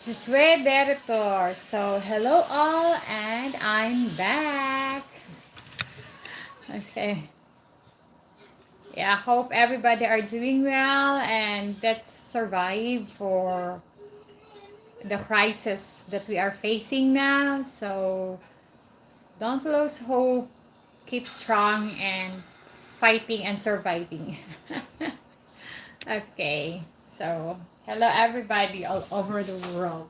suis, Retour. So, hello all, and I'm back. Okay. Yeah, I hope everybody are doing well and let's survive for the crisis that we are facing now. So, don't lose hope. Keep strong and fighting and surviving. Okay. So, hello everybody all over the world.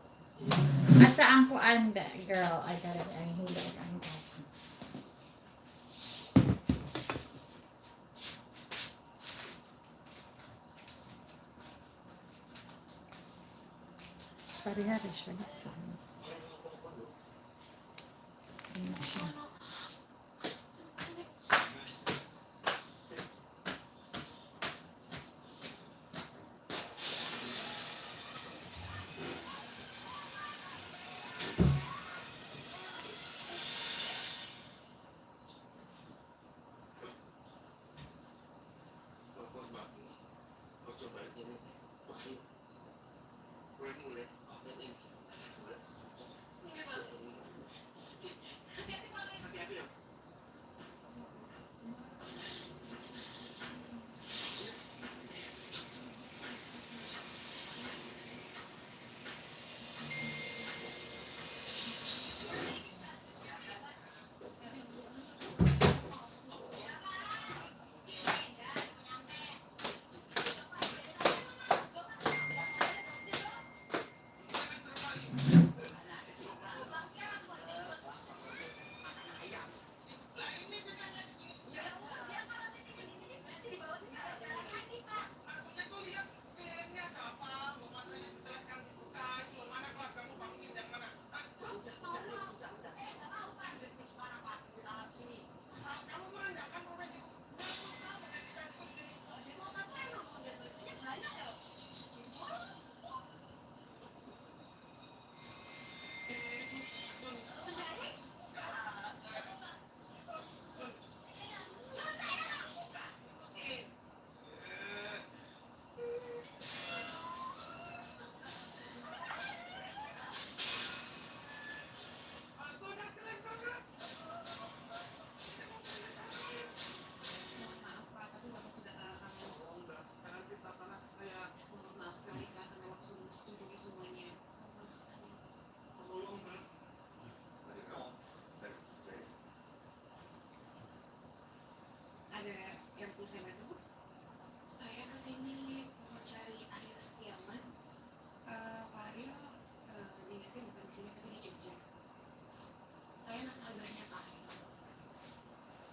Asa ang kuanda, girl? I got it. I hate it. Parehari siya ni Sans. Ano siya? Ada yang perlu saya bantu? Saya kesini mau cari Aryo Setiawan. Pak Aryo, dinasnya bukan di sini tapi di Jogja. Saya nasabahnya Pak Aryo.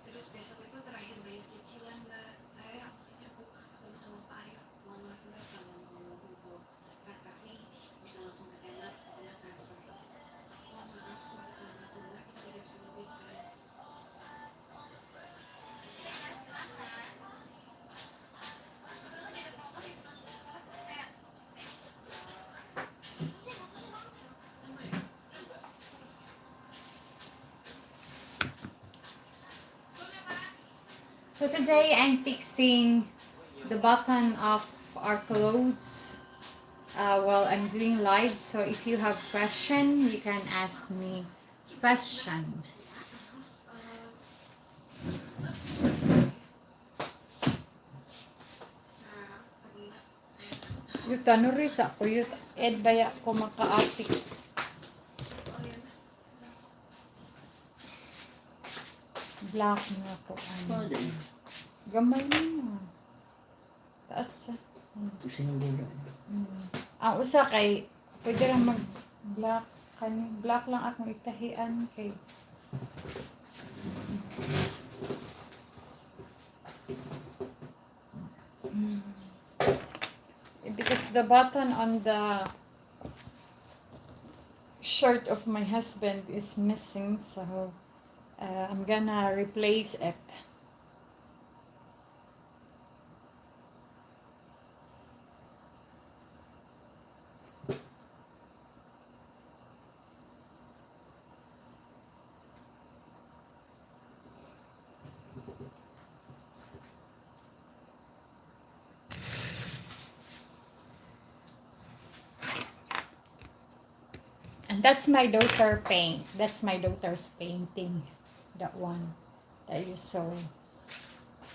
Terus besok itu terakhir bayar cicilan, Mbak. Saya nyebut ketemu sama Pak Aryo. Mohon maaf Mbak kalau mau untuk transaksi bisa langsung ke teller atau Mbak transfer. Mohon maaf untuk Mbak kita tidak bisa memberikan. So today I'm fixing the button of our clothes while I'm doing live. So if you have question, you can ask me question. Yuta nuris ako yuta ed baya ko makaatik. Black na ako. Gamay na. Taas. Pusing ang bulo. Ang usa kay pwede lang mag black kani black lang akong itahian kay because the button on the shirt of my husband is missing, so I'm gonna replace it. And that's my daughter paint. That's my daughter's painting. That one that you saw.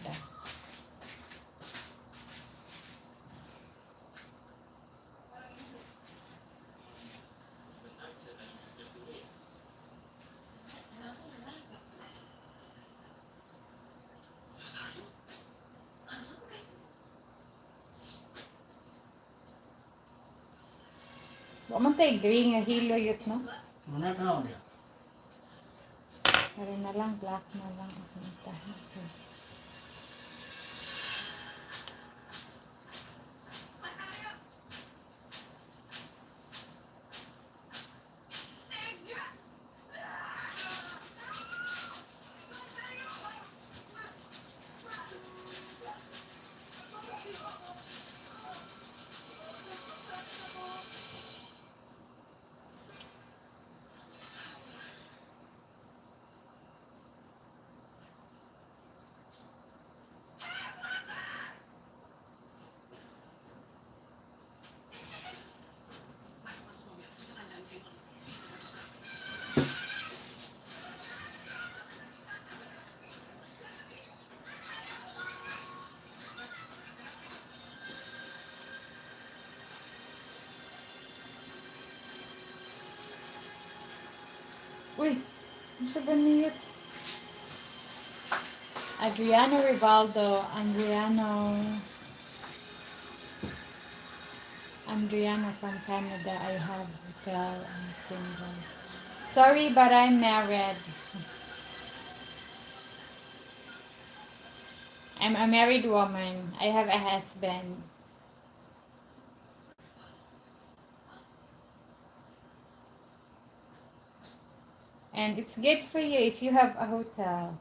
That. Wa man tay green nga hilo yut no. Mana ka dia? Pero na lang black na lang ako nagtahan ko. Uy, ano sa ganiyot? Adriano Rivaldo, Andriano from Canada. I have hotel. I'm single. Sorry, but I'm married. I'm a married woman. I have a husband. And it's good for you if you have a hotel.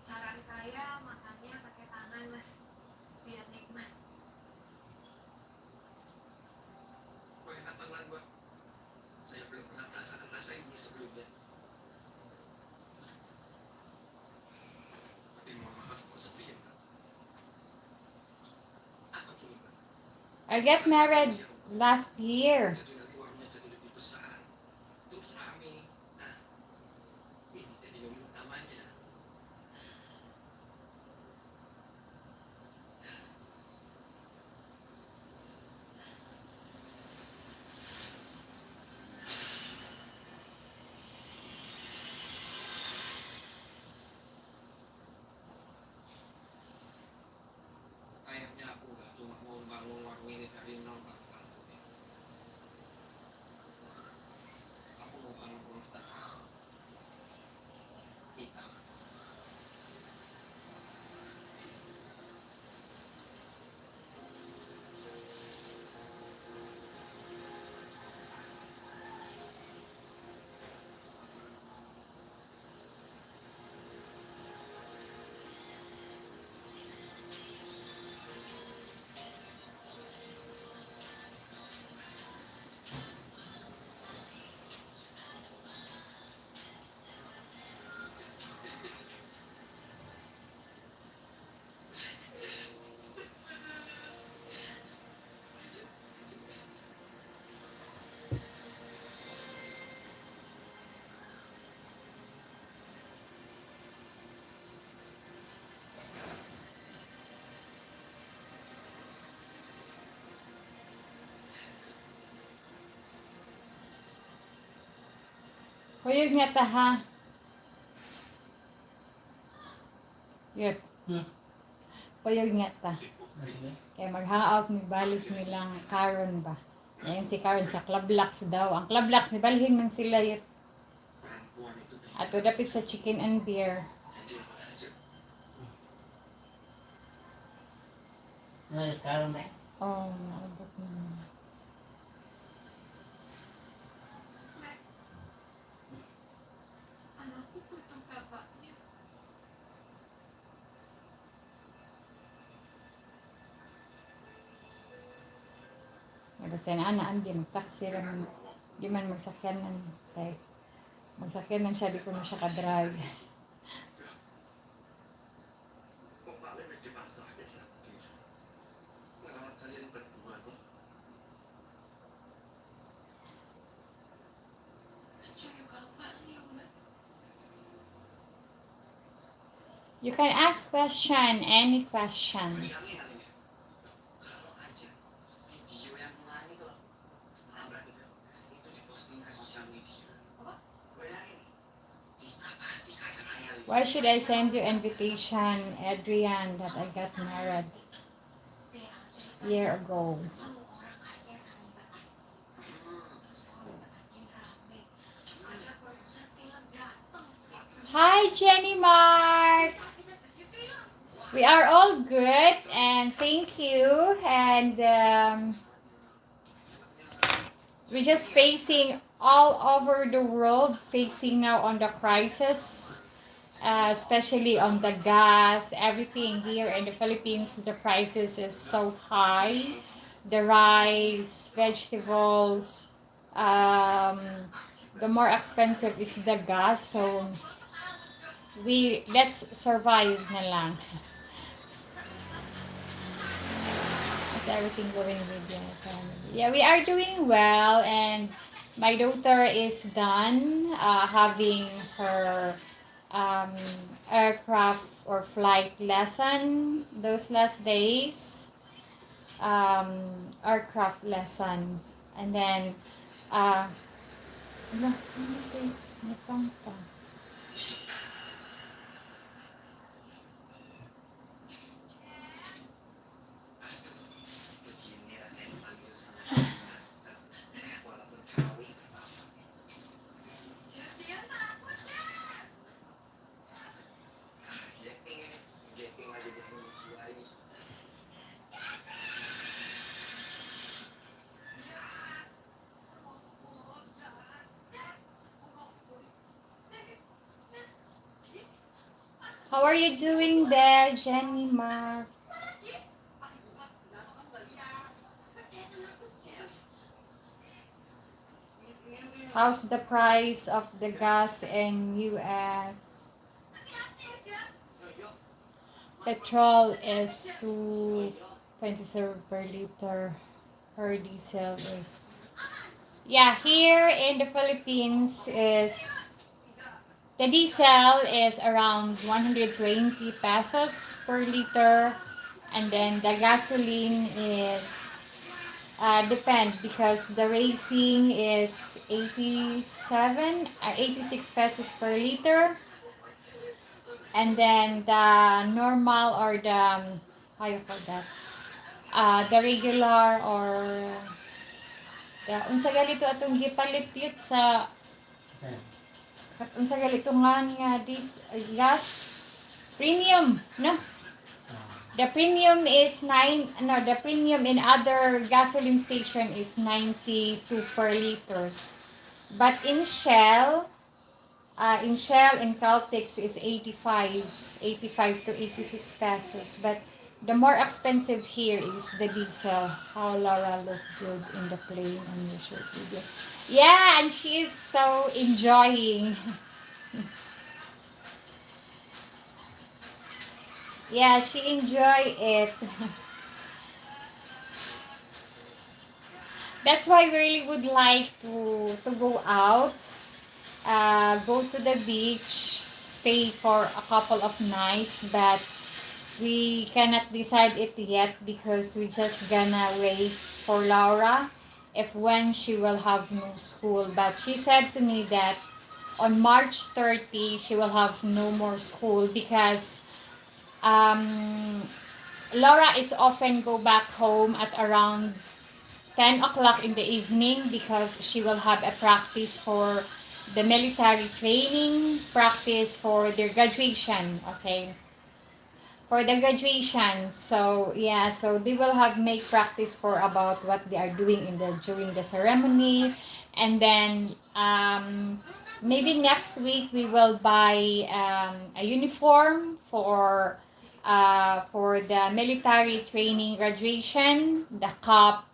Saran saya makannya pakai tangan, Mas. Biar nikmat. Kok enak banget, Mbak? Saya belum pernah merasakan rasa ini sebelumnya. Tapi mohon maaf kok sepi ya, Mbak. Apa gini, Mbak? I get married last year. Jadi nanti warungnya jadi lebih besar, terus rame. Nah, ini jadi momen utamanya. Kayaknya aku nggak cuma mau bangun warung ini dari nol, Pak. Aku mau bangun rumah tangga kita. Kuyog nga ta ha. Yep. Kuyog nga ta. Sige. Kaya mag-hangout ni balik nilang Karen ba. Ngayon si Karen sa Club Lux daw. Ang Club Lux, nibalhin man sila yun. Perempuan itu Ato dapit sa chicken and beer. dia berhasil. Nah, sekarang deh. Oh, naabot na. Anakku butuh bapaknya. Basta na anaan di mag-taxi raman. Di man magsakyanan. Kay magsakyanan siya di ko na siya ka-drive. Kung bakit nagdiba sa akin lang dito. Nagawa kalian berdua tuh. Percaya kalau balik udah. You can ask question, any Bayangin questions. kali ya. Kalau aja video yang kemarin itu loh. Labrak itu diposting ke sosial media. Apa? Bayangin nih. Kita pasti kaya raya. Why should I send you invitation, Adrian, that I got married Saya cerita year ago? semua orang kasih saling bertanya. Terus orang makin rame. Ada konser film datang. Hi, Jenny Mark. Kita jadi film. We are all good, and thank you. And we're just facing all over the world, facing now on the crisis, especially on the gas, everything here in the Philippines. The prices is so high. The rice, vegetables, the more expensive is the gas. So let's survive na lang. How's everything going with your family? Yeah, we are doing well, and my daughter is done having her aircraft or flight lesson those last days. Aircraft lesson, and then ano siya? Nakanta. Begini rasanya dipanggil sama sastra. Walaupun kawin gak apa-apa. Jadian takut ya. Dating ini. Dating aja dia menjiwai. How are you doing there, Jenny Mark? Percaya sama aku, Jeff. How's the price of the gas in US? Hati-hati ya, Jeff. Petrol is 2.23 per liter. Per diesel is. Yeah, here in the Philippines is the diesel is around 120 pesos per liter, and then the gasoline is depend because the racing is 86 pesos per liter, and then the normal or the how you call that, the regular or the unsa galito atong gipalit yun sa unsa galito nga this gas premium, no? The premium is the premium in other gasoline station is 92 per liters. But in Shell in Caltex is 85 to 86 pesos. But the more expensive here is the diesel. How Laura looked good in the plane on your short video. Yeah, and she is so enjoying. Yeah, she enjoy it. That's why we really would like to go out, go to the beach, stay for a couple of nights, but we cannot decide it yet because we just gonna wait for Laura if when she will have no school. But she said to me that on March 30 she will have no more school because Laura is often go back home at around 10 o'clock in the evening because she will have a practice for the military training, practice for their graduation, okay? For the graduation. So, yeah, so they will have make practice for about what they are doing during the ceremony. And then maybe next week we will buy a uniform for the military training graduation, the cap,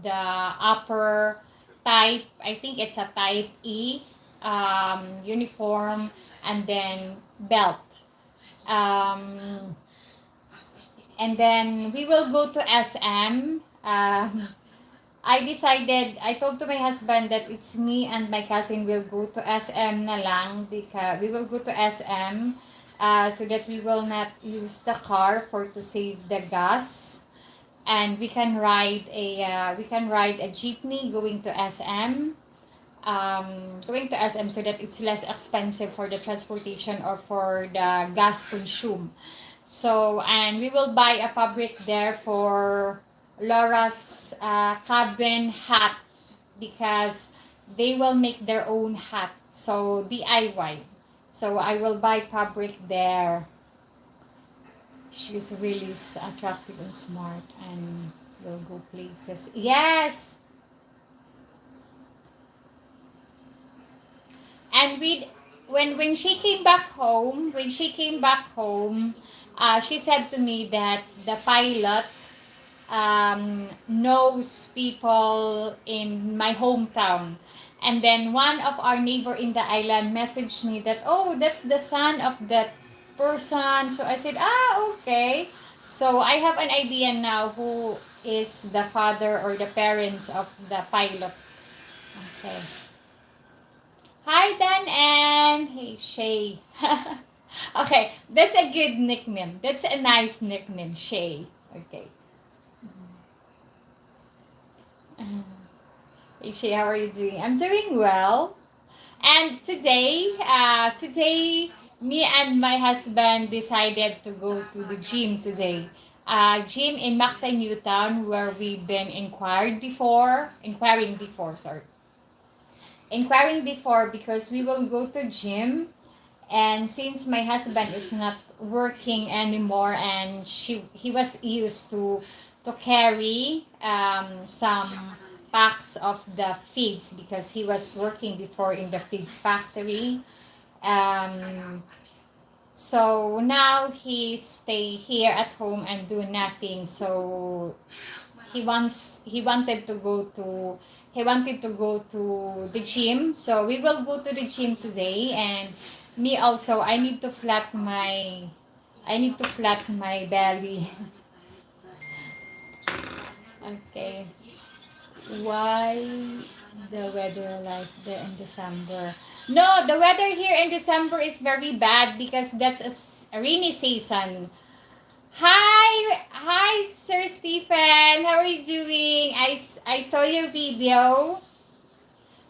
the upper type, I think it's a type E uniform, and then belt. Um, and then we will go to SM. I told to my husband that it's me and my cousin will go to SM na lang, because we will go to SM so that we will not use the car for to save the gas, and we can ride a jeepney going to SM so that it's less expensive for the transportation or for the gas consume. So, and we will buy a fabric there for Laura's cabin hat, because they will make their own hat. So, DIY. So, I will buy fabric there. She's really attractive and smart and will go places. Yes! And when she came back home, she said to me that the pilot knows people in my hometown. And then one of our neighbor in the island messaged me that, oh, that's the son of that person. So I said, okay. So I have an idea now who is the father or the parents of the pilot. Okay. Hi, Dan and hey, Shay. Okay, that's a good nickname. That's a nice nickname, Shay. Okay. Hey, Shay, how are you doing? I'm doing well. And today, me and my husband decided to go to the gym today. Gym in Mactan, Newtown, where we've been inquiring before, because we will go to gym. And since my husband is not working anymore, and he was used to carry some packs of the feeds, because he was working before in the feeds factory. um, so now he stay here at home and do nothing. So he wanted to go to the gym. So we will go to the gym today. And me also, I need to flat my belly. Okay. Why the weather like there in December? No, the weather here in December is very bad, because that's a rainy season. Hi, Sir Stephen. How are you doing? I saw your video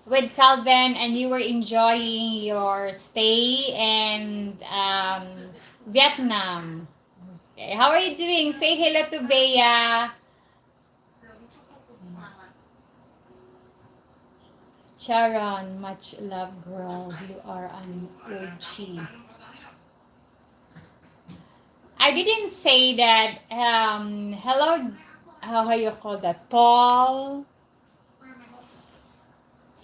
with Calvin, and you were enjoying your stay in Vietnam. Okay, how are you doing? Say hello to Bea. Sharon, much love, girl. You are an OG. I didn't say that. Hello, how you call that? Paul.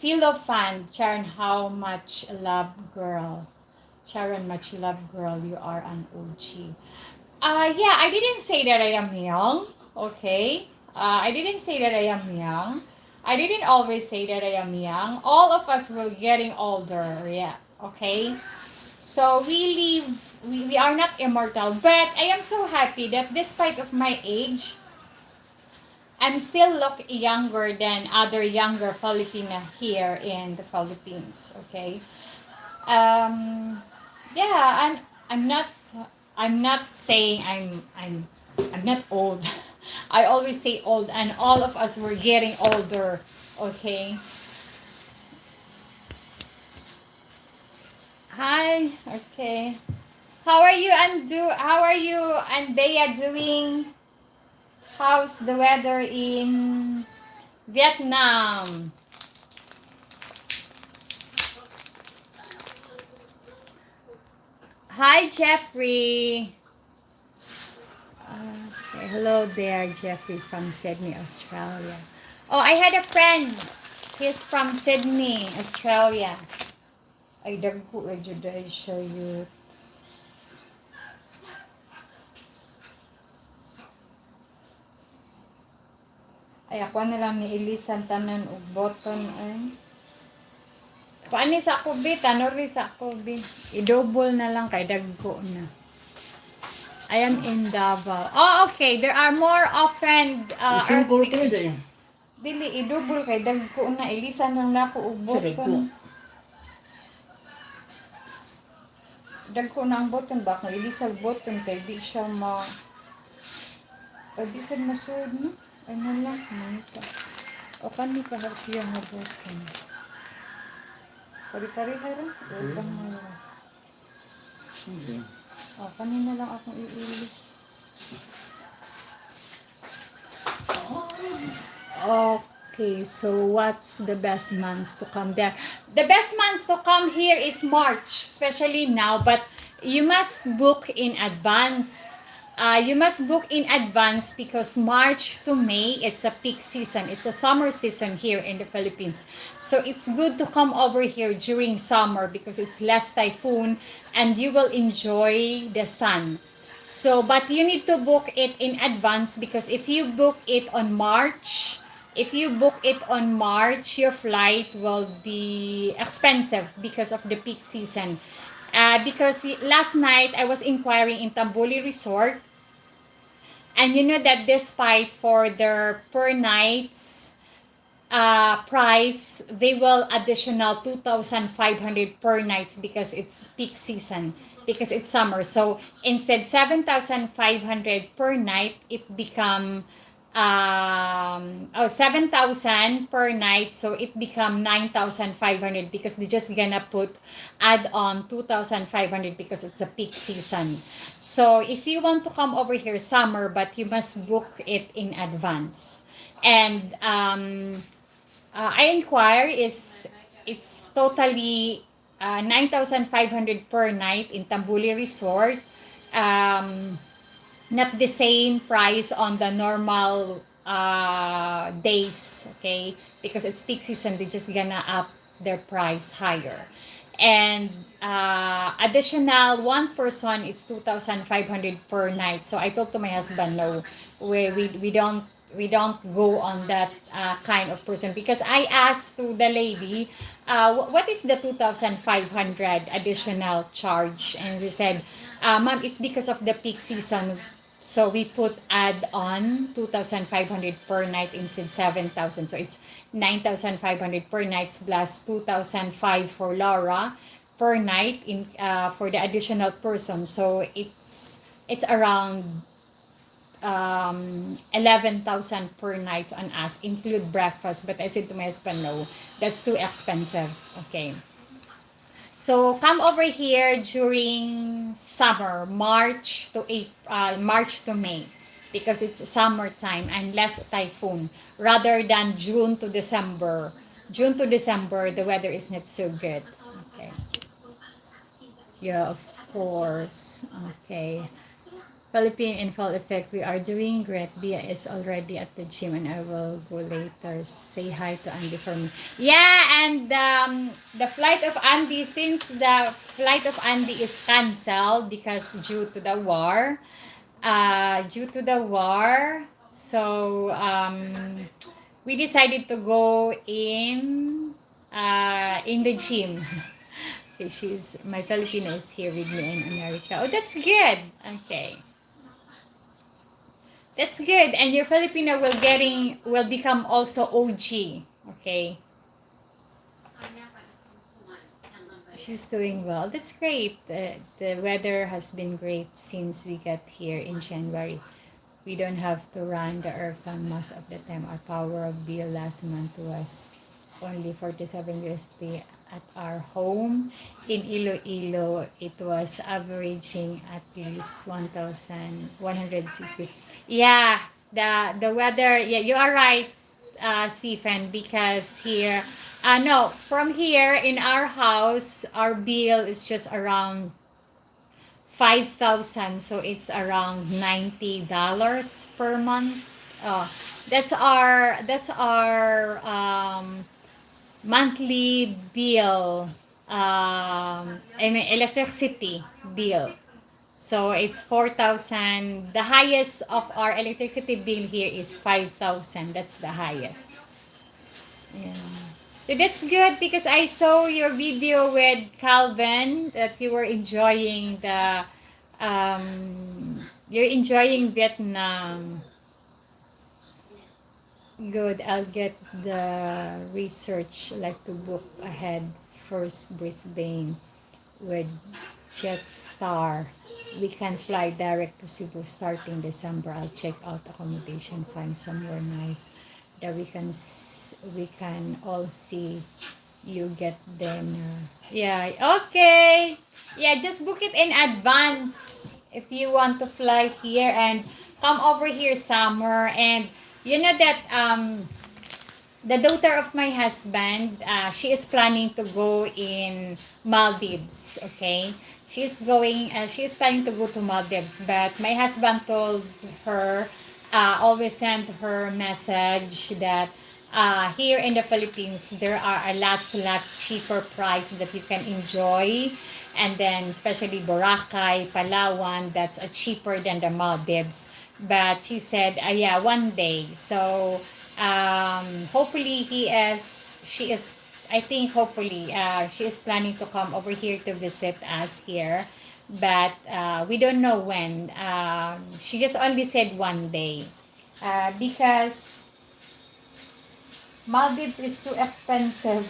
Philofan, Sharon, how much love, girl. Sharon, much love, girl. You are an OG. Yeah, I didn't say that I am young. Okay. I didn't say that I am young. I didn't always say that I am young. All of us will getting older. Yeah. Okay. So we are not immortal, but I am so happy that despite of my age, I'm still look younger than other younger Filipina here in the Philippines. Okay. Um, yeah, and I'm not I'm not saying I'm not old. I always say old, and all of us were getting older. Okay. Hi. Okay. How are you and Bea doing? How's the weather in Vietnam? Hi, Jeffrey. Okay, hello there, Jeffrey from Sydney, Australia. Oh, I had a friend. He's from Sydney, Australia. Ay, dagko ra jud ay show you. Ay, ako na lang ni Elisan tanan og button ay. Paani sa ako bi, tanori sa ako bi. I-double na lang kay dagko na. I am in Davao. Oh, okay. There are more often Simple ka na yun. dili i-double kay dagko na. Elisan lang na ako og Sa dagko. button. Dagko na ang button ba? Kung ilisag button kay di siya ay di siya masud no? Ay na lang. Manita. O kani ka siya nga button. Pari-pariha rin. Ulang na lang. Okay. O, kanina lang akong iili. Okay, so what's the best months to come there? The best months to come here is March, especially now, but you must book in advance. You must book in advance because March to May, it's a peak season. It's a summer season here in the Philippines. So it's good to come over here during summer because it's less typhoon and you will enjoy the sun. So, but you need to book it in advance because if you book it on March, your flight will be expensive because of the peak season. Because last night I was inquiring in Tambuli Resort, and you know that despite for their per nights price, they will additional 2,500 per nights because it's peak season, because it's summer. So instead 7,500 per night, it become 7,000 per night, so it become 9,500 because they just gonna add on 2,500 because it's a peak season. So if you want to come over here summer, but you must book it in advance. And I inquire it's totally 9,500 per night in Tambuli Resort. Not the same price on the normal days, okay? Because it's peak season, they just gonna up their price higher. And additional one person, it's 2,500 per night. So I told to my husband, no, we don't go on that kind of person, because I asked to the lady, what is the 2,500 additional charge? And she said, ma'am, it's because of the peak season. So we add on 2,500 per night instead 7,000. So it's 9,500 per night plus 2,500 for Laura per night in for the additional person. So it's around 11,000 per night on us, include breakfast. But I said to my husband, no, that's too expensive. Okay. So come over here during summer, March to May, because it's summertime and less typhoon, rather than June to December. June to December, the weather is not so good. Okay. Yeah, of course. Okay. Philippine in full effect. We are doing great. Bia is already at the gym and I will go later. Say hi to Andy for me. Yeah, and the flight of Andy, since the flight of Andy is canceled because due to the war, so we decided to go in the gym. Okay, my Filipino is here with me in America. Oh, that's good. Okay. That's good. And your Filipino will become also OG. Okay. She's doing well. That's great. The weather has been great since we got here in January. We don't have to run the aircon most of the time. Our power bill last month was only 47 USD at our home. In Iloilo, it was averaging at least 1,160. Yeah, the weather, yeah, you are right, Stephen, because here, no, from here in our house, our bill is just around 5,000, so it's around $90 per month. That's our monthly bill. I mean electricity bill. So it's 4,000. The highest of our electricity bill here is 5,000. That's the highest. Yeah. So that's good because I saw your video with Calvin that you were enjoying the you're enjoying Vietnam. Good. I'll get the research like to book ahead first Brisbane with Jetstar. We can fly direct to Cebu starting December. I'll check out accommodation, find somewhere nice that we can all see you get dinner. Yeah, okay. Yeah, just book it in advance if you want to fly here and come over here summer. And you know that the daughter of my husband, she is planning to go in Maldives. Okay, she is planning to go to Maldives, but my husband told her, always sent her message that here in the Philippines there are a lot cheaper price that you can enjoy, and then especially Boracay, Palawan, that's cheaper than the Maldives. But she said, yeah, one day. So hopefully she is, I think hopefully she is planning to come over here to visit us here, but we don't know when. She just only said one day, because Maldives is too expensive.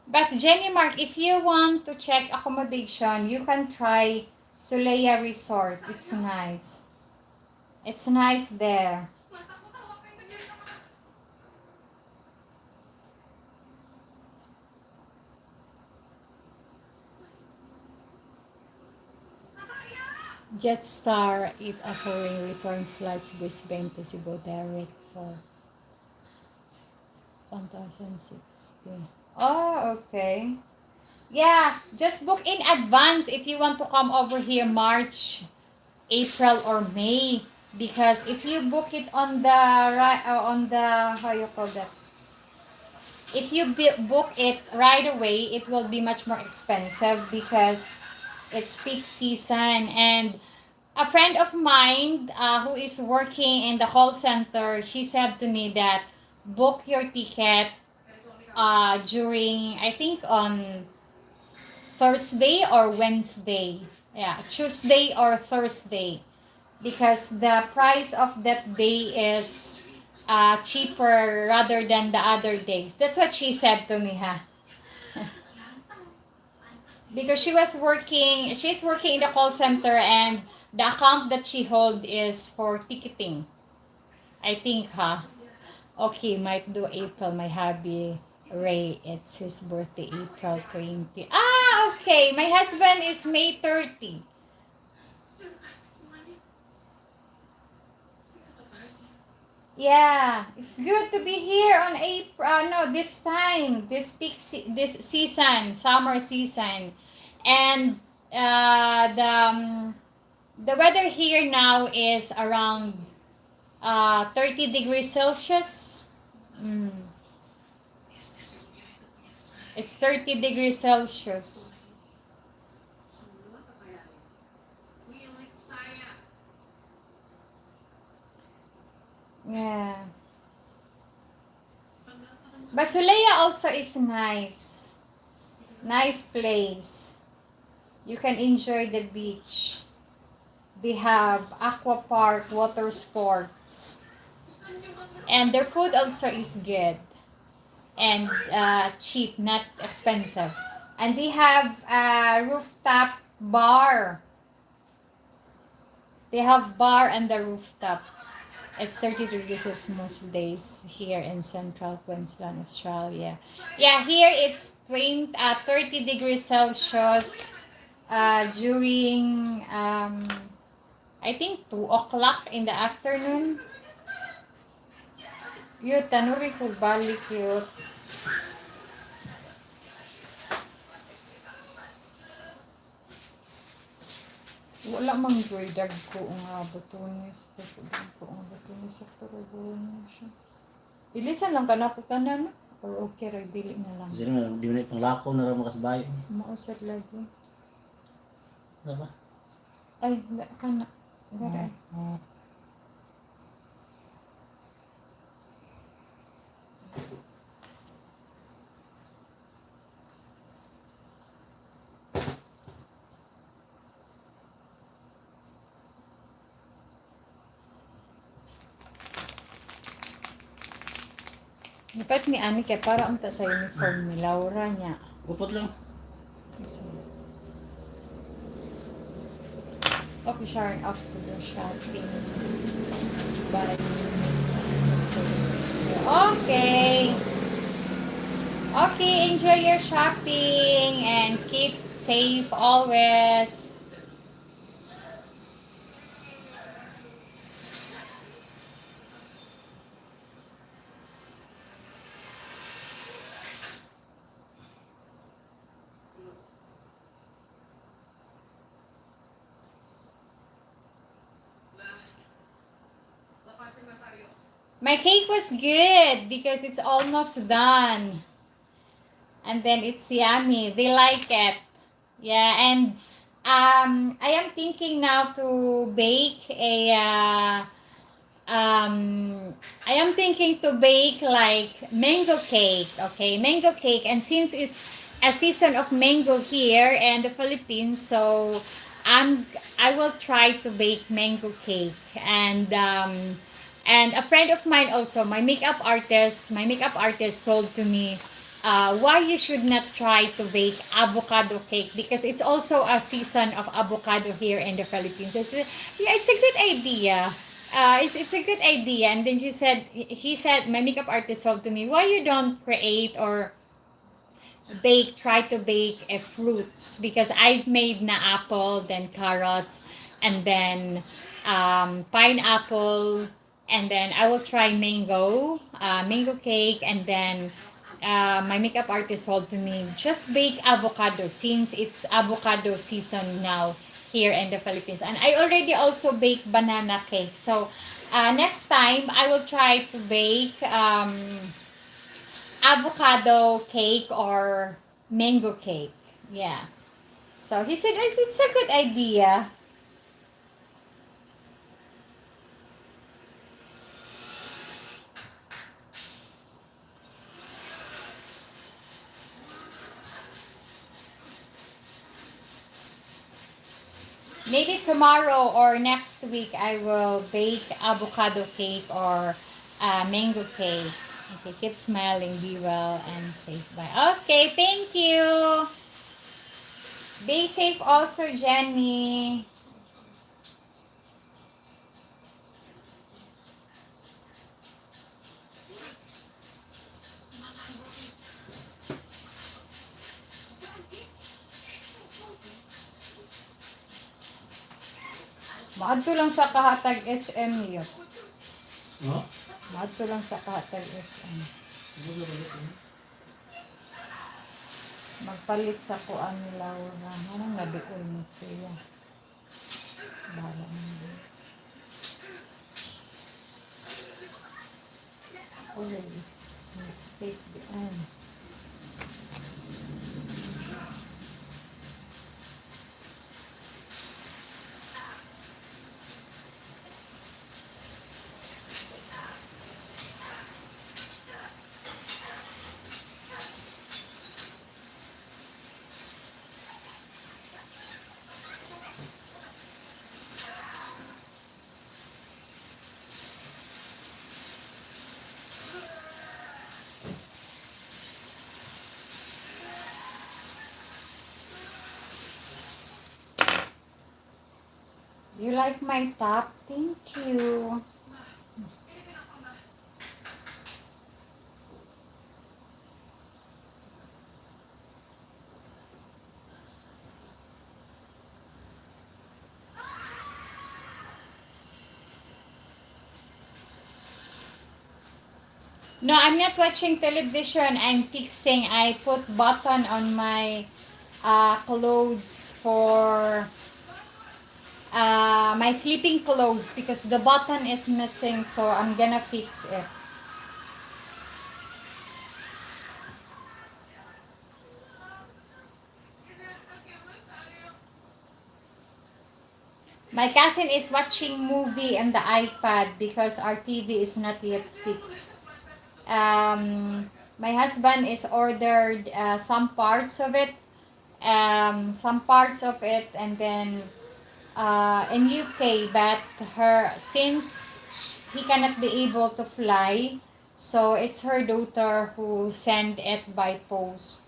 But Jenny Mark, if you want to check accommodation, you can try Sulea Resort. It's nice. It's nice there. Mas aku tahu apa yang terjadi sama Mas. Mas Arya! Jetstar is offering return flights Brisbane to Cebu direct for 1,060. Oh, okay. Yeah, just book in advance if you want to come over here March, April or May, because if you book it on the on the, how you call that, if you book it right away, it will be much more expensive because it's peak season. And a friend of mine who is working in the call center, she said to me that book your ticket during, I think, on Thursday or Wednesday. Yeah, Tuesday or Thursday, because the price of that day is cheaper rather than the other days. That's what she said to me, ha. Because she's working in the call center, and the account that she hold is for ticketing. I think, ha. Okay, might do April, my hubby Ray. It's his birthday, April 20. Ah, okay. My husband is May 30. Sudah kasih semuanya. Tetap aja. Yeah, it's good to be here on April. No, this time, this season, summer season, and the weather here now is around 30 degrees Celsius. Mm, Bisnis dunia itu punya saya. it's 30 degrees Celsius. Semua kekayaan milik saya. Yeah. But Sulea also is nice. Nice place. You can enjoy the beach. They have aqua park, water sports, Bukan cuma and their food also is good and cheap, not expensive. And they have a rooftop bar. They have bar on the rooftop. It's 30 degrees most days here in Central Queensland, Australia. Yeah, here it's 30 degrees Celsius during I think 2 o'clock in the afternoon. Yun, tanuri ko balik yun. Wala mang joy dagko nga batunis. Dagko nga batunis sa paragon siya. Ilisan lang ka na po tanan. Or okay ra dili na lang. Kasi naman, di mo na itong lako na rin makasabayo. Mausad lagi. Ano ba? Ay, kana. Gara. Dapat ni Ani kay para unta sa uniform ni Laura niya. Gupot lang. Okay, Sharon, off to the shopping. Bye. So, okay. Okay, enjoy your shopping and keep safe always. My cake was good because it's almost done. And then it's yummy. They like it. Yeah, and I am thinking now to bake a I am thinking to bake like mango cake, okay? Mango cake, and since it's a season of mango here in the Philippines, so I will try to bake mango cake. And a friend of mine also, my makeup artist told to me, why you should not try to bake avocado cake because it's also a season of avocado here in the Philippines. Yeah, it's a good idea. It's a good idea. And then he said, my makeup artist told to me, why you don't create or try to bake a fruits, because I've made na apple, then carrots, and then pineapple, and then I will try mango cake, and then my makeup artist told to me, just bake avocado since it's avocado season now here in the Philippines. And I already also bake banana cake. So next time I will try to bake avocado cake or mango cake. Yeah. So he said it's a good idea. Maybe tomorrow or next week I will bake avocado cake or mango cake. Okay, keep smiling, be well, and safe. Bye. Okay, thank you. Be safe also, Jenny. Maadto lang sa kahatag SM yun. No? Maadto lang sa kahatag SM. Magpalit sa kuan ni Laura. Anong nabiol ni siya? Bahala mo. Oh, it's mistake the end. You like my top? Thank you. No, I'm not watching television. I'm fixing. I put button on my clothes for my sleeping clothes because the button is missing, so I'm gonna fix it. My cousin is watching movie on the iPad because our TV is not yet fixed. My husband is ordered some parts of it, and then in UK, but her since he cannot be able to fly, so it's her daughter who sent it by post.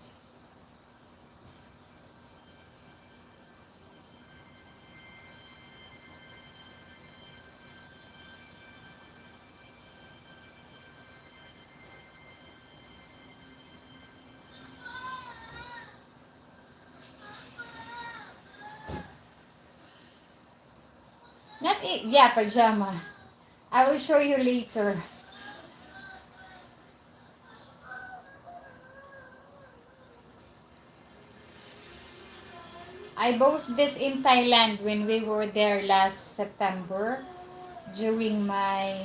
Not it, yeah, pajama. I will show you later. I bought this in Thailand when we were there last September during my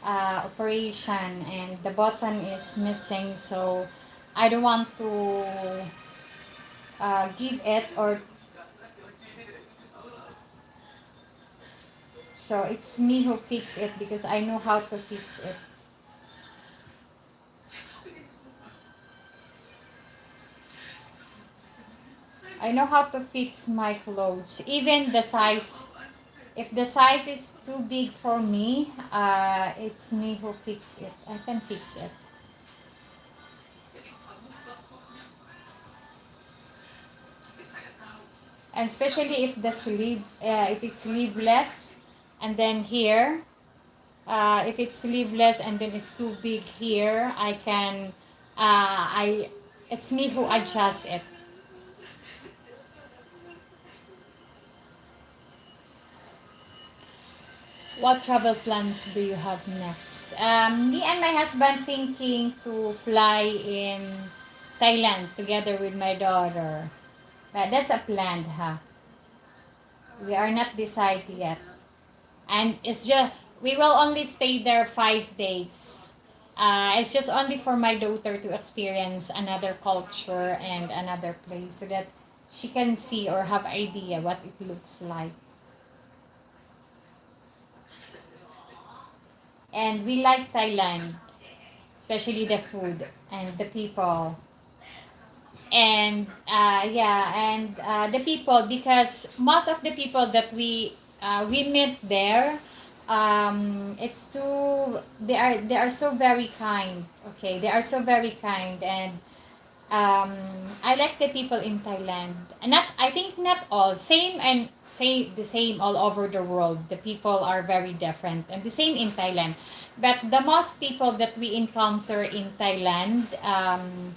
operation, and the button is missing, so I don't want to give it, or so it's me who fix it because I know how to fix it. I know how to fix my clothes, even the size. If the size is too big for me, it's me who fix it. I can fix it. And especially if the sleeve, if it's sleeveless, and then here, if it's sleeveless and then it's too big here, I can, it's me who adjusts it. What travel plans do you have next? Me and my husband thinking to fly in Thailand together with my daughter. But that's a plan, huh? We are not decided yet. And it's just, we will only stay there 5 days. It's just only for my daughter to experience another culture and another place so that she can see or have idea what it looks like. And we like Thailand, especially the food and the people. And the people, because most of the people that we met there, it's too they are so very kind. Okay, they are so very kind, and I like the people in Thailand. Not, I think not all same, and say the same all over the world. The people are very different, and the same in Thailand. But the most people that we encounter in Thailand, um,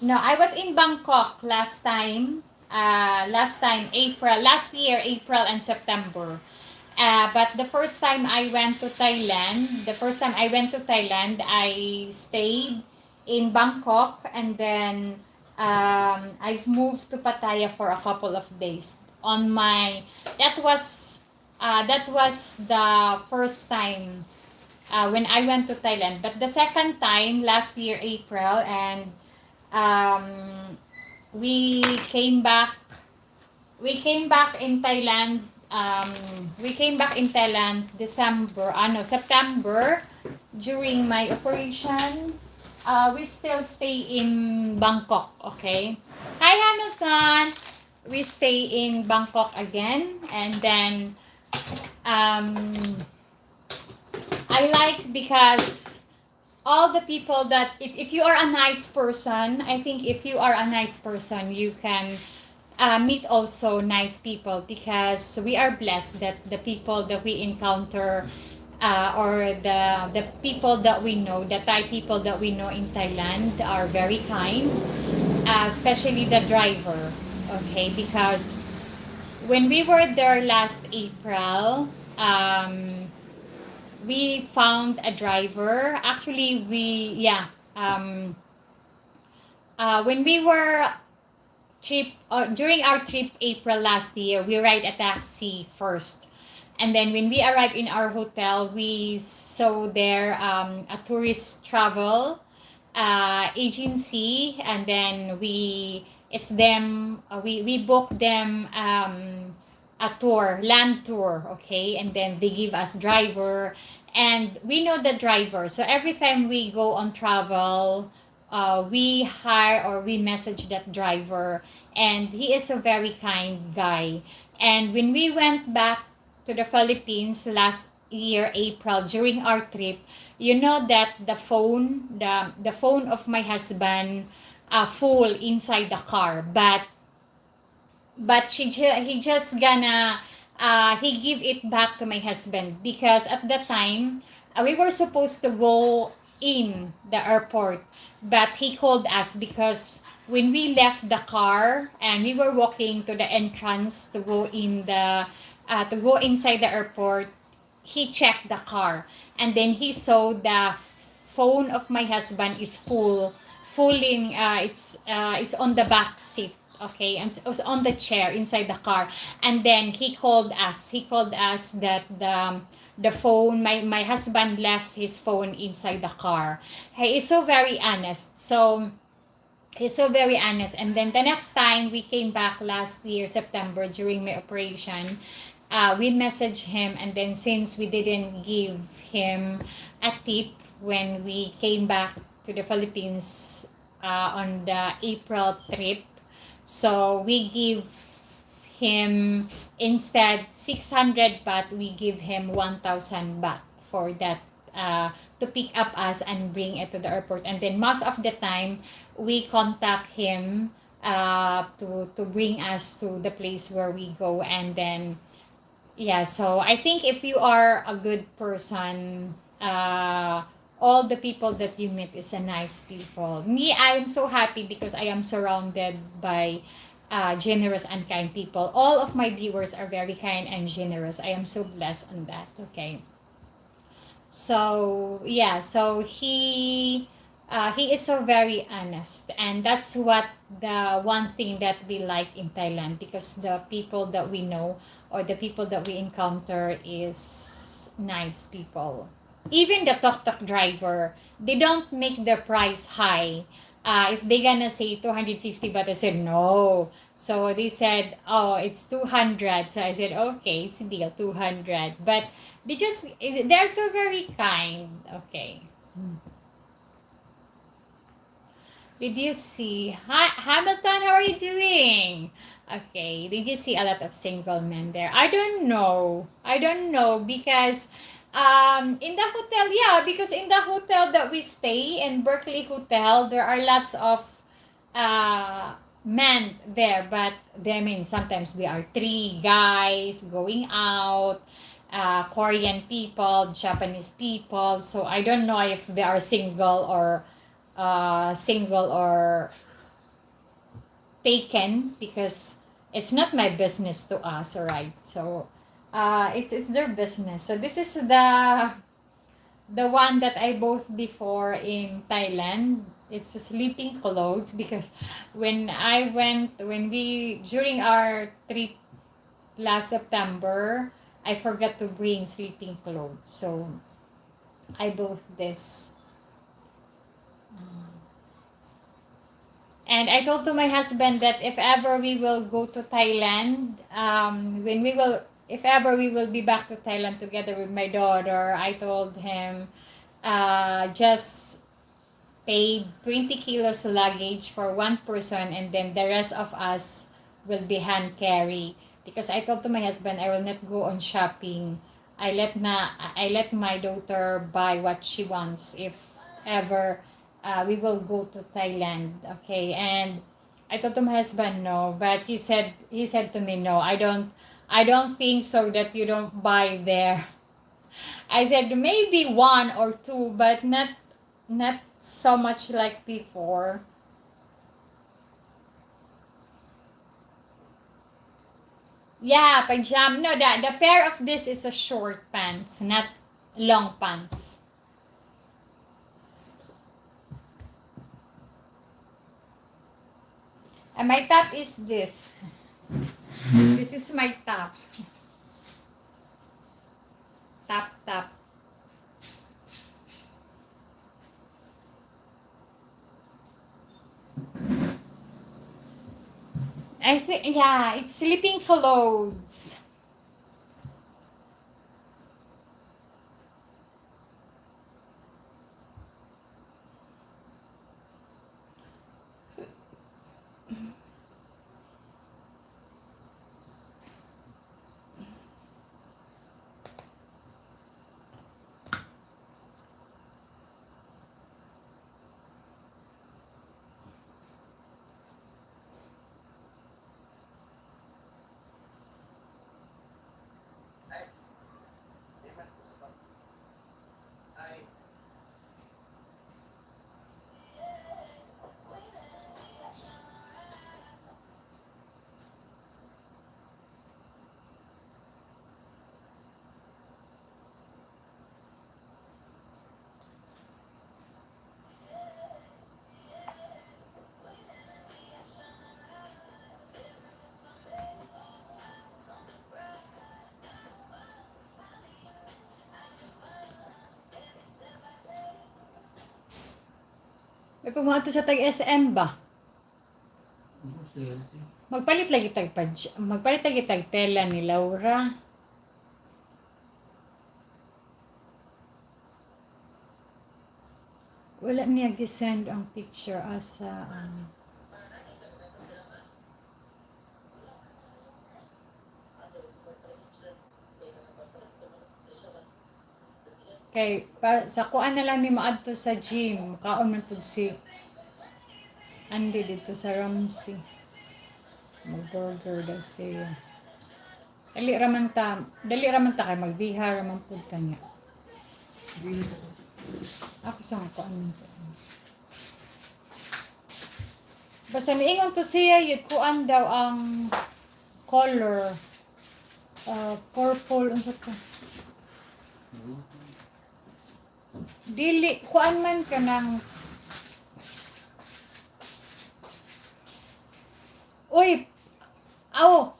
no, I was in Bangkok last time. Last year, April and September. But the first time I went to Thailand, I stayed in Bangkok, and then I've moved to Pattaya for a couple of days. On my that was the first time when I went to Thailand. But the second time last year April, and um, we came back in Thailand. We came back in Thailand September during my operation. We still stay in Bangkok, okay? Hi, Hamilton! We stay in Bangkok again, and then um, I like because all the people that if you are a nice person, I think if you are a nice person, you can meet also nice people, because we are blessed that the people that we encounter, or the people that we know, the Thai people that we know in Thailand are very kind, especially the driver. Okay, because when we were there last April, we found a driver. Actually, when we were trip during our trip April last year, we ride a taxi first. And then when we arrived in our hotel, we saw there a tourist travel agency, and then we booked them a tour, land tour, okay, and then they give us driver, and we know the driver, so every time we go on travel, we hire or we message that driver, and he is a very kind guy. And when we went back to the Philippines last year April during our trip, you know that the phone of my husband full inside the car, but he just gonna he give it back to my husband because at the time we were supposed to go in the airport, but he called us because when we left the car and we were walking to the entrance to go in the to go inside the airport, he checked the car, and then he saw the phone of my husband is full in it's on the back seat, okay, and it was on the chair inside the car. And then he called us that the phone, my husband left his phone inside the car. He is so very honest, and then the next time we came back last year September during my operation, we messaged him, and then since we didn't give him a tip when we came back to the Philippines on the April trip, so we give him instead 600 baht, we give him 1,000 baht for that, to pick up us and bring it to the airport. And then most of the time we contact him to bring us to the place where we go. And then yeah, so I think if you are a good person, all the people that you meet is a nice people. Me, I am so happy because I am surrounded by generous and kind people. All of my viewers are very kind and generous. I am so blessed on that. Okay. So yeah, so he is so very honest, and that's what the one thing that we like in Thailand, because the people that we know or the people that we encounter is nice people. Even the tuk-tuk driver, they don't make the price high. If they gonna say 250, but I said no. So they said, oh, it's 200. So I said, okay, it's a deal, 200. But they're so very kind. Okay. Did you see? Hi, Hamilton, how are you doing? Okay. Did you see a lot of single men there? I don't know. Because in the hotel, yeah, because in the hotel that we stay in Berkeley Hotel, there are lots of men there, but I mean sometimes we are three guys going out, Korean people, Japanese people. So I don't know if they are single or taken, because it's not my business to us, right? So it's their business. So this is the one that I bought before in Thailand. It's a sleeping clothes, because when we during our trip last September, I forgot to bring sleeping clothes. So I bought this. And I told to my husband that if ever we will go to Thailand, if ever we will be back to Thailand together with my daughter, I told him, just paid 20 kilos luggage for one person, and then the rest of us will be hand carry. Because I told to my husband I will not go on shopping. I let my daughter buy what she wants if ever we will go to Thailand. Okay. And I told to my husband no, but he said to me, no, I don't think so that you don't buy there. I said maybe one or two, but not so much like before. Yeah, pajama. No, the pair of this is a short pants, not long pants. And my top is this. This is my top. Top. I think, yeah, it's sleeping clothes. May pumunta sa tag-SM ba? Magpalit lagi tag tela ni Laura. Wala niya gisend ang picture asa kay sa kuan na lang ni maadto sa gym, kaon man pud si Andy dito sa Ramsey. Mag-burger daw siya. Dali raman ta kay magbihar raman pud ta niya. Ako sa ko ano sa. Basta niingon to siya yun kuan daw ang color purple unsa to. Dili kuan man kanang Uy,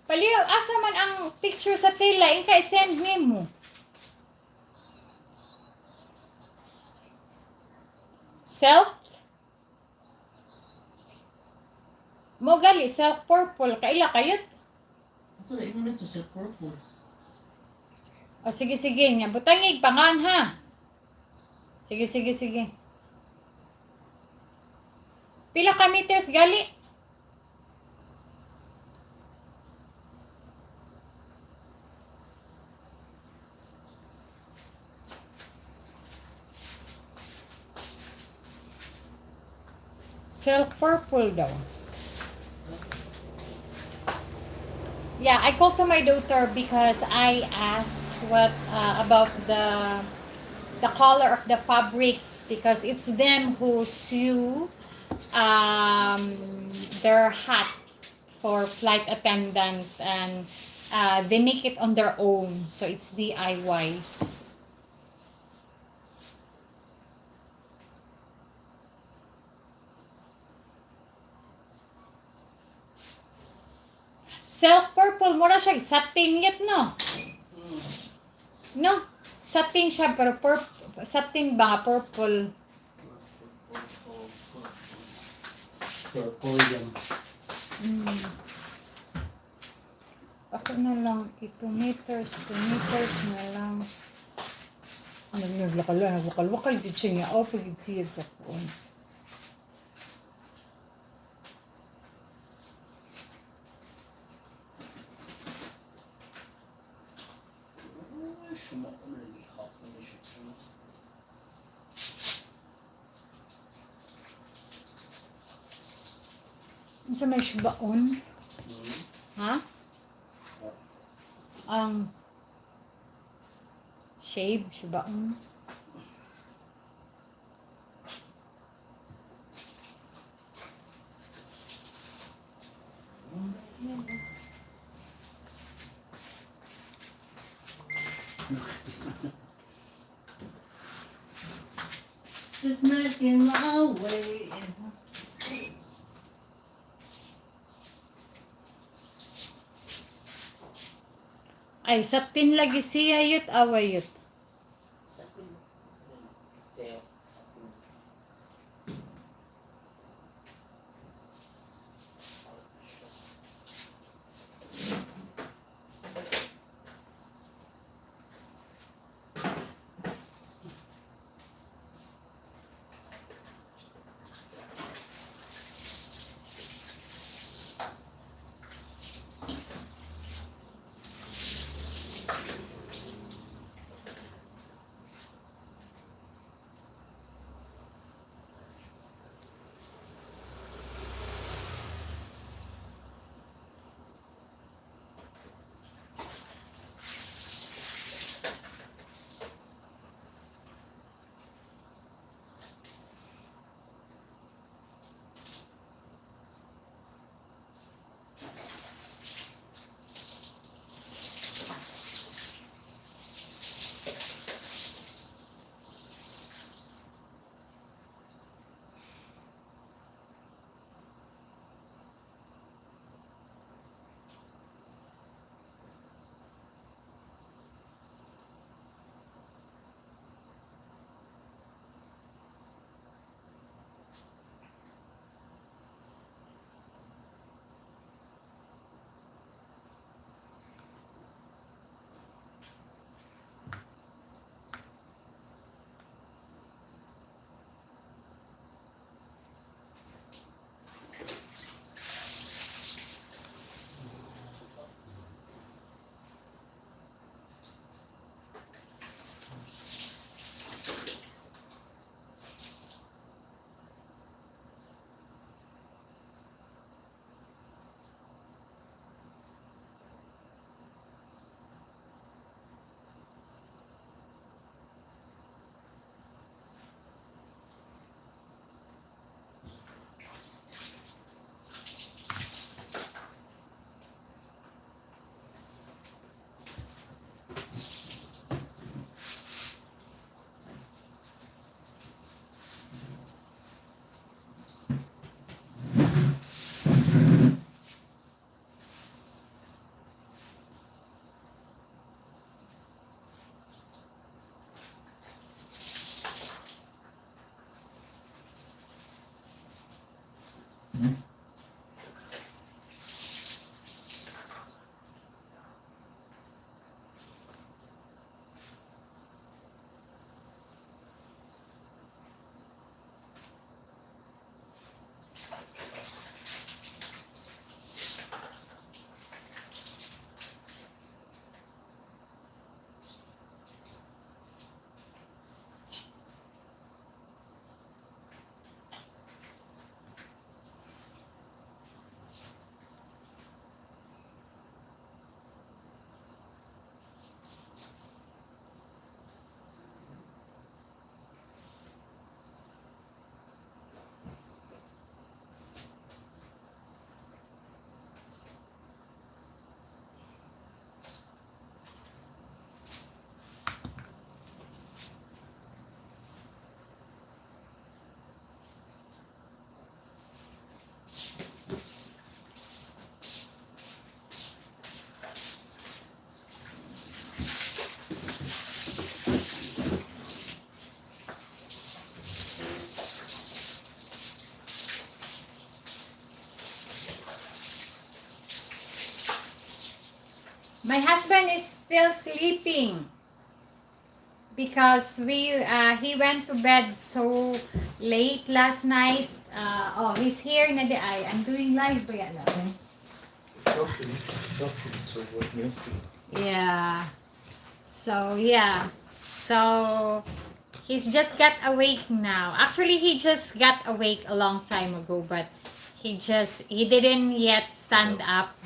paliw asa man ang picture sa tela kay send nimo. Self mo gali self purple kaila kayot. Ito na, ito na ito sa purple. O sige nya butangig pangan ha. Sige. Pila ka meters gali? Self purple daw. Yeah, I called to my daughter because I asked what about the color of the fabric because it's them who sew their hat for flight attendant and they make it on their own, so it's DIY. Self purple, mura siya satin yet no? No, satin siya pero satin ba nga purple? Purple yan. Ako na lang 2 meters na lang. Naglakal dito siya nga. Pagid siya ko. Sa may syubaon? Ha? Ang shave, syubaon. Just making my way. Ay, sapin lagi siya yut, away yut. Sapin. Sayo. My husband is still sleeping because he went to bed so late last night. He's here na di ay. I'm doing live ba yan? Okay. So what you Yeah. So yeah. So he's just got awake now. Actually, he just got awake a long time ago, but he didn't yet stand up.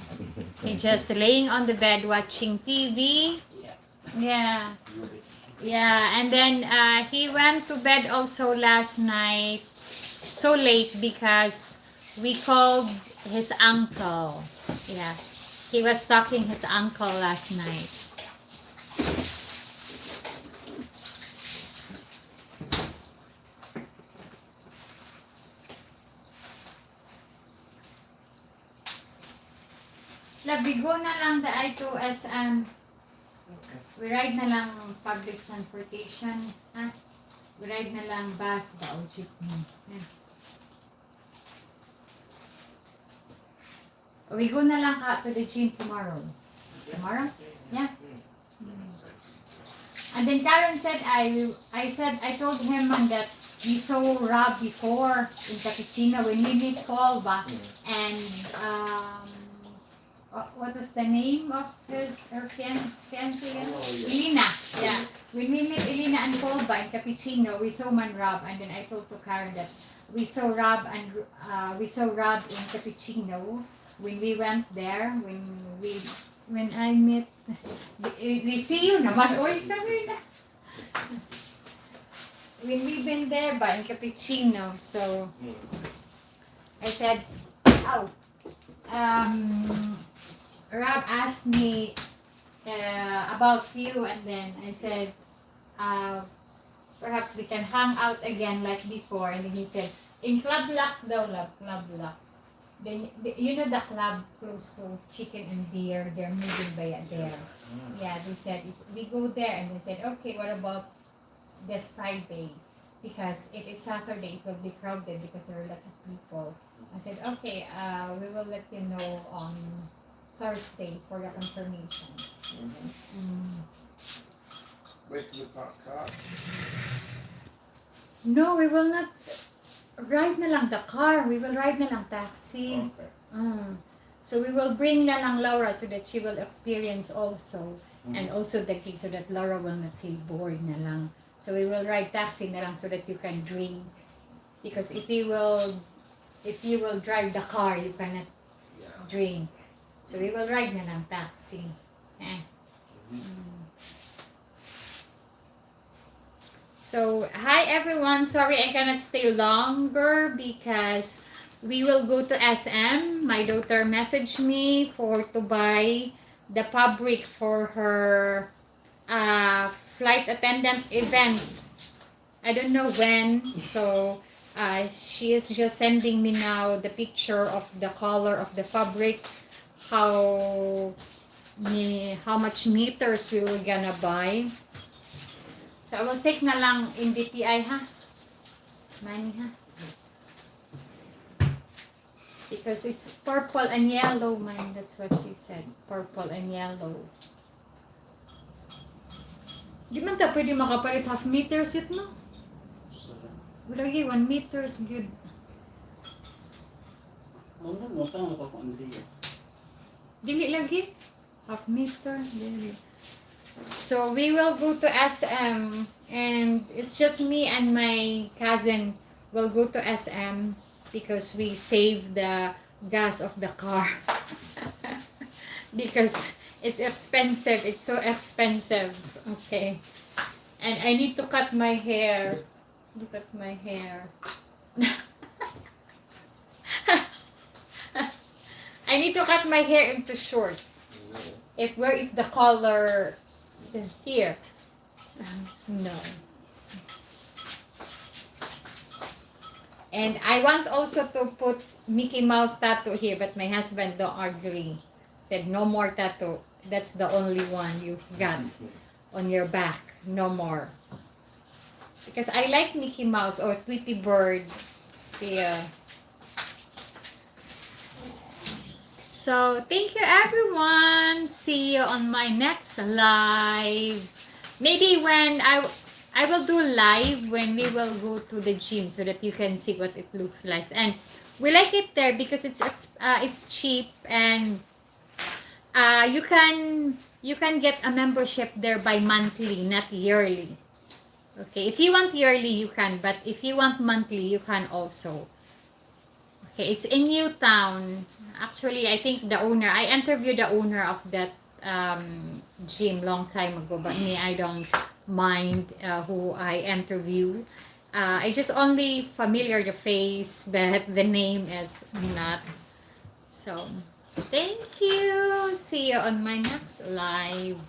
He just laying on the bed watching TV. Yeah. Yeah. Yeah, and then he went to bed also last night so late because we called his uncle. Yeah. He was talking his uncle last night. Labigo na lang daay to SM. We ride na lang public transportation, ha? We ride na lang bus ba o jeepney. Yeah. We go na lang to the gym tomorrow. Tomorrow? Yeah. And then Karen said, I told him that we saw Rob before in Cappuccino when we meet Paul ba? And what was the name of her fiancé? Elena. Yeah. When we met Elena and Paul ba in Cappuccino, we saw Rob, and then I told to Karen that we saw Rob in Cappuccino when we went there, when I met, we see you naman, oy, kami na. When we've been there ba in Cappuccino, so I said, Rob asked me about you, and then I said, perhaps we can hang out again like before. And then he said, in Club Lux daw, love, Club Lux. Then, you know the club close to Chicken and Beer, they're moving by there. Yeah, they said, we go there, and they said, okay, what about this Friday? Because if it's Saturday, it will be crowded because there are lots of people. I said, okay, we will let you know on Thursday for the confirmation. Where can we park car? No, we will not ride na lang the car. We will ride na lang taxi. Okay. So we will bring na lang Laura so that she will experience also. And also the kids so that Laura will not feel bored na lang. So we will ride taxi na lang so that you can drink. Because if you will drive the car, you cannot drink. So we will ride na lang taxi. So, hi everyone. Sorry I cannot stay longer because we will go to SM. My daughter messaged me to buy the fabric for her flight attendant event. I don't know when. So, she is just sending me now the picture of the color of the fabric, how much meters we were gonna buy. So, I will take na lang in DTI, ha? Money, ha? Because it's purple and yellow, man. That's what she said. Purple and yellow. Di man ta pwede makapalit half meters yun, no? Lagi, 1 meters, good. Dili lagi. Half meter, dili. So we will go to SM, and it's just me and my cousin will go to SM because we save the gas of the car. Because it's expensive. It's so expensive. Okay. And I need to cut my hair. Look at my hair. I need to cut my hair into short. Where is the color? Here. No. And I want also to put Mickey Mouse tattoo here, but my husband don't agree. Said no more tattoo. That's the only one you've got on your back. No more. Because I like Mickey Mouse or Tweety Bird. Yeah. So, thank you everyone. See you on my next live. Maybe when I will do live when we will go to the gym so that you can see what it looks like. And we like it there because it's cheap, and you can get a membership there by monthly, not yearly. Okay, if you want yearly you can, but if you want monthly you can also. Okay, it's in Newtown. Actually, I think I interviewed the owner of that gym long time ago, but me, I don't mind who I interview. I just only familiar the face, but the name is not. So, thank you. See you on my next live.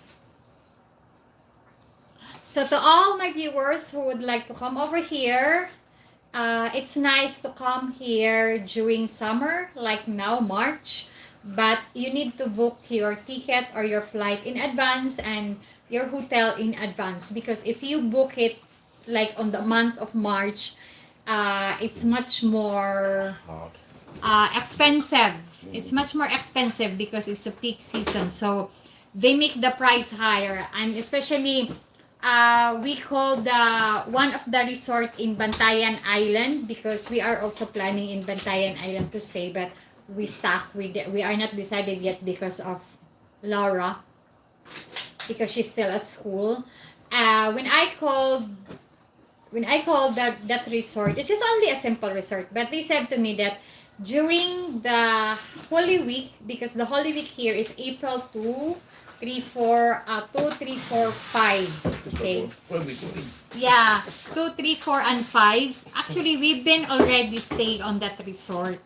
So, to all my viewers who would like to come over here, it's nice to come here during summer, like now, March. But you need to book your ticket or your flight in advance, and your hotel in advance, because if you book it like on the month of March, it's much more expensive. It's much more expensive because it's a peak season. So they make the price higher. And especially, we call the one of the resort in Bantayan Island, because we are also planning in Bantayan Island to stay, but we are not decided yet because of Laura, because she's still at school. When I called that resort, it's just only a simple resort, but they said to me that during the Holy Week, because the Holy Week here is April 2, 3, 4, 2, 3, 4, 5. Okay. What are we doing? Yeah, 2, 3, 4, and 5. Actually, we've been already staying on that resort.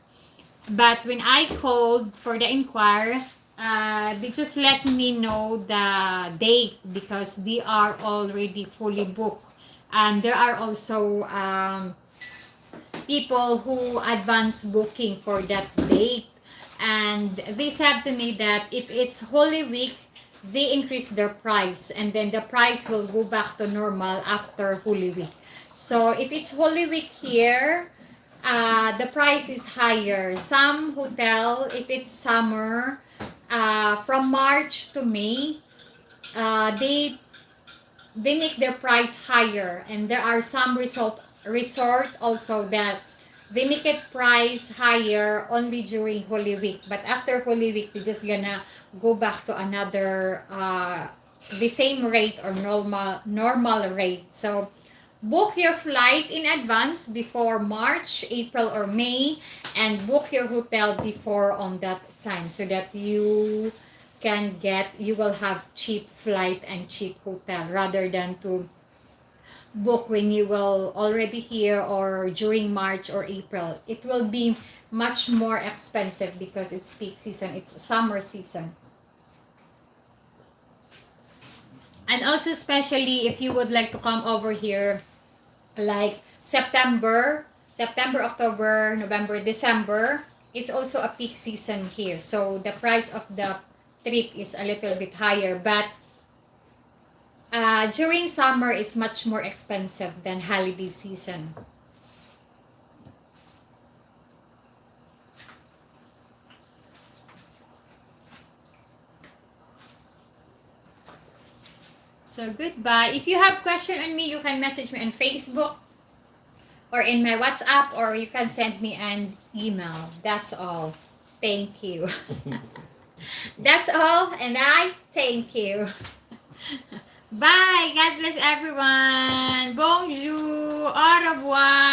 But when I called for the inquire, they just let me know the date because they are already fully booked. And there are also people who advance booking for that date. And they said to me that if it's Holy Week, they increase their price, and then the price will go back to normal after Holy Week. So if it's Holy Week here, the price is higher. Some hotel, if it's summer, from March to May, they make their price higher, and there are some resort also that they make it price higher only during Holy Week, but after Holy Week they just gonna go back to another the same rate or normal rate. So book your flight in advance before March, April, or May, and book your hotel before on that time, so that you will have cheap flight and cheap hotel, rather than to book when you will already here or during March or April. It will be much more expensive because it's peak season, it's summer season. And also, especially if you would like to come over here like September, October, November, December, it's also a peak season here. So the price of the trip is a little bit higher, but during summer is much more expensive than holiday season. So goodbye. If you have question on me, you can message me on Facebook or in my WhatsApp, or you can send me an email. That's all. Thank you. That's all, and I thank you. Bye. God bless everyone. Bonjour. Au revoir.